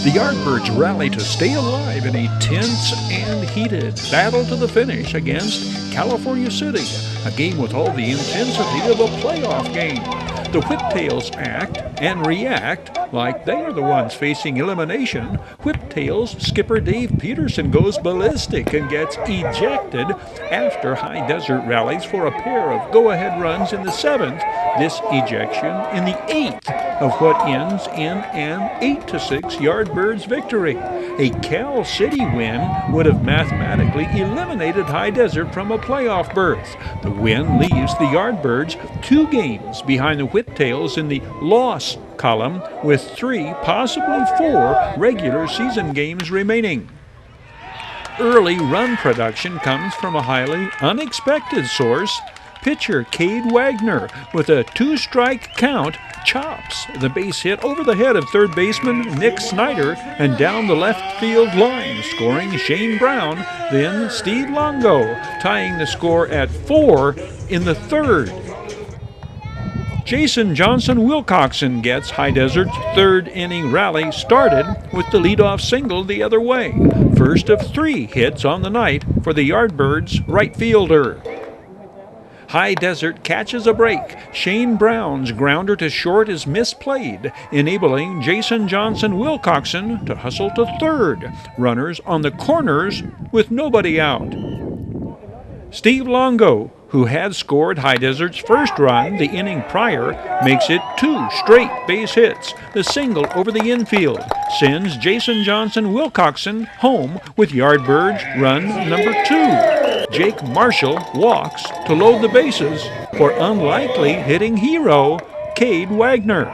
The Yardbirds rally to stay alive in a tense and heated battle to the finish against California City, a game with all the intensity of a playoff game. The Whiptails act and react like they are the ones facing elimination. Whiptails skipper Dave Peterson goes ballistic and gets ejected after High Desert rallies for a pair of go-ahead runs in the 7th. This ejection in the 8th of what ends in an 8-6 Yardbirds victory. A Cal City win would have mathematically eliminated High Desert from a playoff berth. The win leaves the Yardbirds 2 games behind the Whiptails in the loss column, with 3, possibly 4 regular season games remaining. Early run production comes from a highly unexpected source. Pitcher Kade Wagner, with a 2-strike count, chops the base hit over the head of third baseman Nick Snyder and down the left field line, scoring Shane Brown, then Steve Longo, tying the score at 4 in the 3rd. Johnson-Wilcoxson gets High Desert's 3rd inning rally started with the leadoff single the other way. First of 3 hits on the night for the Yardbirds right fielder. High Desert catches a break. Shane Brown's grounder to short is misplayed, enabling Johnson-Wilcoxson to hustle to 3rd. Runners on the corners with nobody out. Steve Longo, who had scored High Desert's first run the inning prior, makes it 2 straight base hits. The single over the infield sends Johnson-Wilcoxson home with Yardbirds run number 2. Jake Marshall walks to load the bases for unlikely hitting hero Kade Wagner.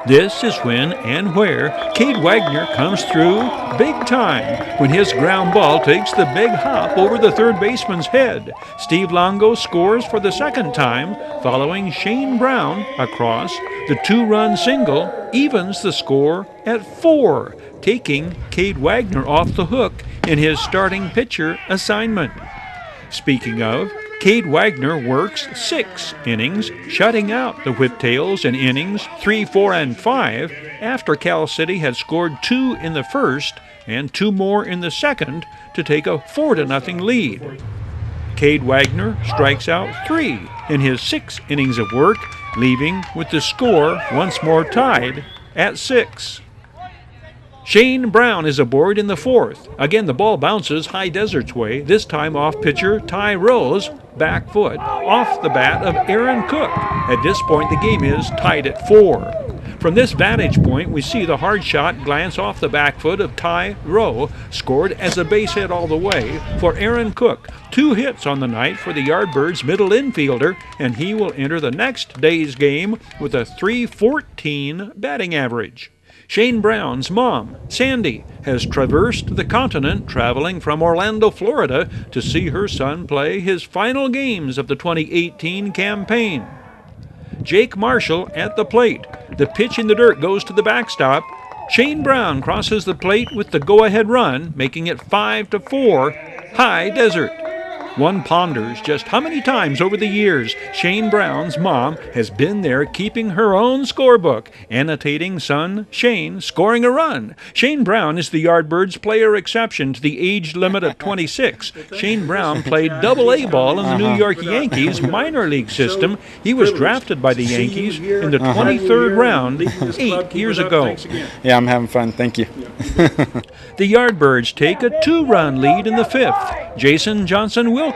This is when and where Kade Wagner comes through big time when his ground ball takes the big hop over the third baseman's head. Steve Longo scores for the 2nd time, following Shane Brown across. The 2-run single evens the score at 4, taking Kade Wagner off the hook in his starting pitcher assignment. Speaking of, Kade Wagner works 6 innings, shutting out the Whiptails in innings 3, 4, and 5 after Cal City had scored 2 in the 1st and 2 more in the 2nd to take a 4-0 lead. Kade Wagner strikes out 3 in his 6 innings of work, leaving with the score once more tied at 6. Shane Brown is aboard in the 4th. Again, the ball bounces High Desert's way, this time off pitcher Ty Rowe's back foot, off the bat of Aaron Cook. At this point, the game is tied at 4. From this vantage point, we see the hard shot glance off the back foot of Ty Rowe, scored as a base hit all the way for Aaron Cook. 2 hits on the night for the Yardbirds middle infielder, and he will enter the next day's game with a .314 batting average. Shane Brown's mom, Sandy, has traversed the continent, traveling from Orlando, Florida, to see her son play his final games of the 2018 campaign. Jake Marshall at the plate. The pitch in the dirt goes to the backstop. Shane Brown crosses the plate with the go-ahead run, making it 5-4, High Desert. One ponders just how many times over the years Shane Brown's mom has been there keeping her own scorebook, annotating son Shane scoring a run. Shane Brown is the Yardbirds player exception to the age limit of 26. Shane Brown played Double-A ball in the New York Yankees minor league system. He was drafted by the Yankees in the 23rd round 8 years ago. Yeah, I'm having fun. Thank you. The Yardbirds take a 2-run lead in the 5th. Johnson-Wilcoxson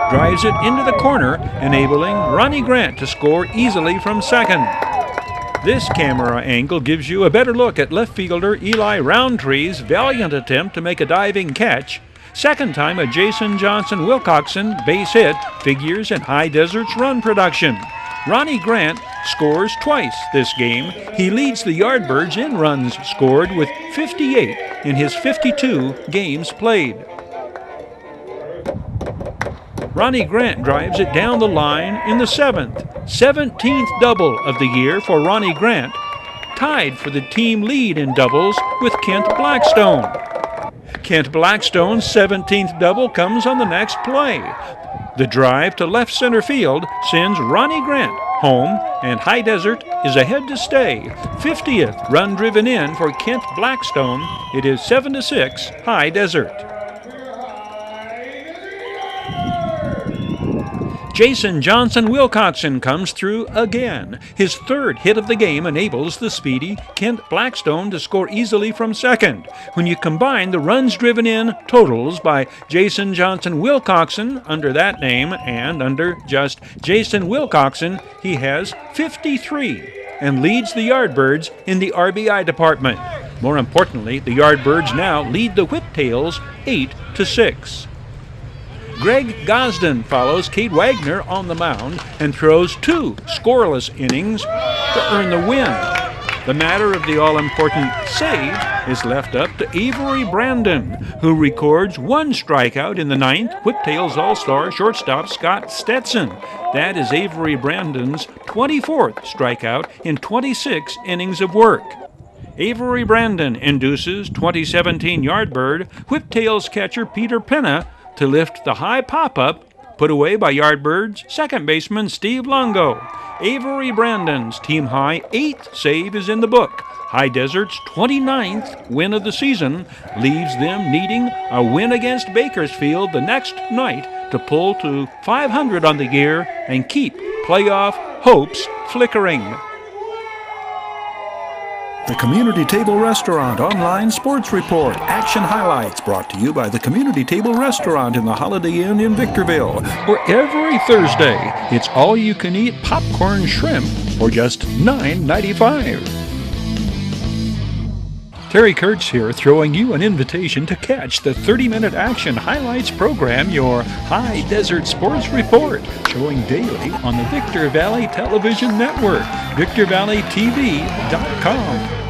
drives it into the corner, enabling Ronnie Grant to score easily from 2nd. This camera angle gives you a better look at left fielder Eli Roundtree's valiant attempt to make a diving catch. 2nd time a Johnson-Wilcoxson base hit figures in High Desert's run production. Ronnie Grant scores twice this game. He leads the Yardbirds in runs scored with 58 in his 52 games played. Ronnie Grant drives it down the line in the 7th. 17th double of the year for Ronnie Grant, tied for the team lead in doubles with Kent Blackstone. Kent Blackstone's 17th double comes on the next play. The drive to left center field sends Ronnie Grant home, and High Desert is ahead to stay. 50th run driven in for Kent Blackstone. It is 7-6 High Desert. Jason Johnson-Wilcoxson comes through again. His third hit of the game enables the speedy Kent Blackstone to score easily from second. When you combine the runs driven in totals by Jason Johnson-Wilcoxson under that name and under just Jason Wilcoxson, he has 53 and leads the Yardbirds in the RBI department. More importantly, the Yardbirds now lead the Whiptails 8-6. Greg Gosden follows Kade Wagner on the mound and throws 2 scoreless innings to earn the win. The matter of the all-important save is left up to Avery Brandon, who records 1 strikeout in the 9th. Whiptails All-Star shortstop Scott Stetson. That is Avery Brandon's 24th strikeout in 26 innings of work. Avery Brandon induces 2017 Yardbird Whiptails catcher Peter Penna to lift the high pop-up put away by Yardbirds second baseman Steve Longo. Avery Brandon's team-high 8th save is in the book. High Desert's 29th win of the season leaves them needing a win against Bakersfield the next night to pull to 500 on the year and keep playoff hopes flickering. The Community Table Restaurant Online Sports Report. Action highlights brought to you by the Community Table Restaurant in the Holiday Inn in Victorville. Where every Thursday, it's all-you-can-eat popcorn shrimp for just $9.95. Terry Kurtz here, throwing you an invitation to catch the 30-minute action highlights program, your High Desert Sports Report, showing daily on the Victor Valley Television Network, VictorValleyTV.com.